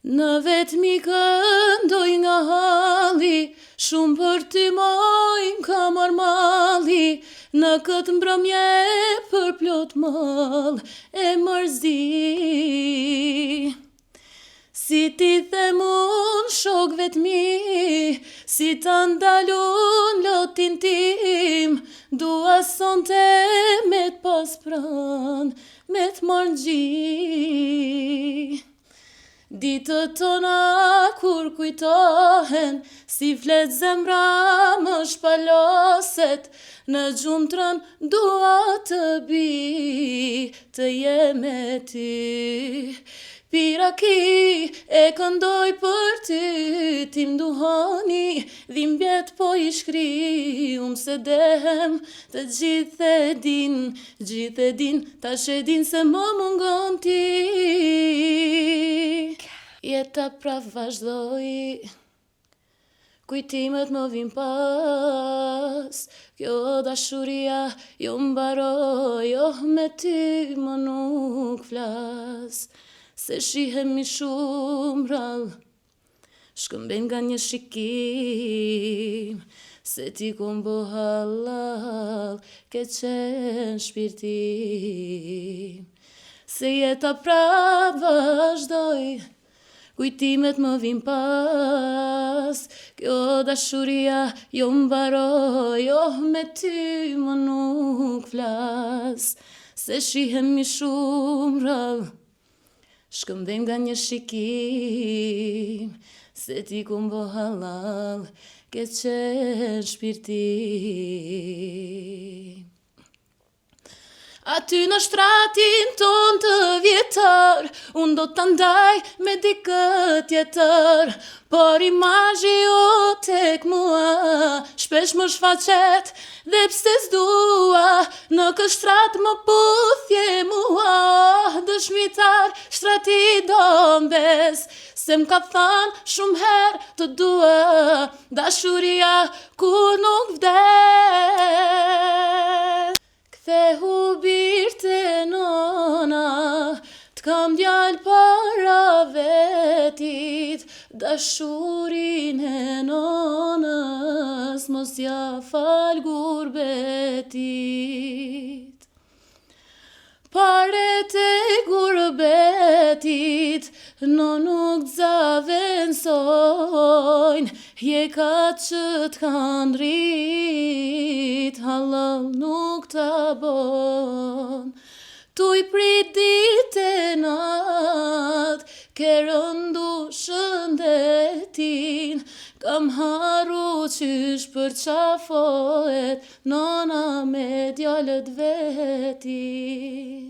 Në vetmi këndoj nga halli, shumë për ty mojnë ka marrë malli, në këtë mbrëmje për plot mall e mërzi. Si ti them unë shok vetmi, si ta ndalun lotin tim, dua sonte me t'pas pran, me t'marrë gji. Ditët tona kur kujtohen, si flet zemra më shpaloset, në gjumtrën dua të bi, të jem me ty. Piraki e këndoj për ty, ti m'duhoni, dhimbjet po i shkri, se dehem të gjithë e din, tash e din se më mungon ti. Jeta pra vazhdoj, kujtimet më vin pas, kjo dashuria jo mbaroj, jo me ty më nuk flas. Se shihemi shumë rall, shkëmben nga një shikim, se ti kom bo halal, ke qenë shpirtim. Se jeta pra vazhdoj, kujtimet më vin pas, kjo dashuria jo mbaroj, jo me ty më nuk flas. Se shihemi shumë rall, shkëmbem nga një shikim, se ti kom bo halal, ke qenë shpirtim. Aty në shtratin ton të vjetër, unë do të ndaj me dikë tjetër, por imazhi jo tek mua, shpesh më shfaqet dhe pse s'dua, në kë shtrat më puthje mua, dëshmitar shtrati dombes, se m'ka than shumë herë të dua, dashuria kur nuk vdes. Kthehu birë të nona, t'kam djallë para vetit, dashurin e nonës mos ja fal gurbetit. Paret e gurbetit no nuk t'zavensojnë, jekat që t'kan rrit, halal nuk t'a bon. Tu i prit dit e nat, ke rëndu shëndetin, kam haru qysh për qafohet, nona me djallët vetit.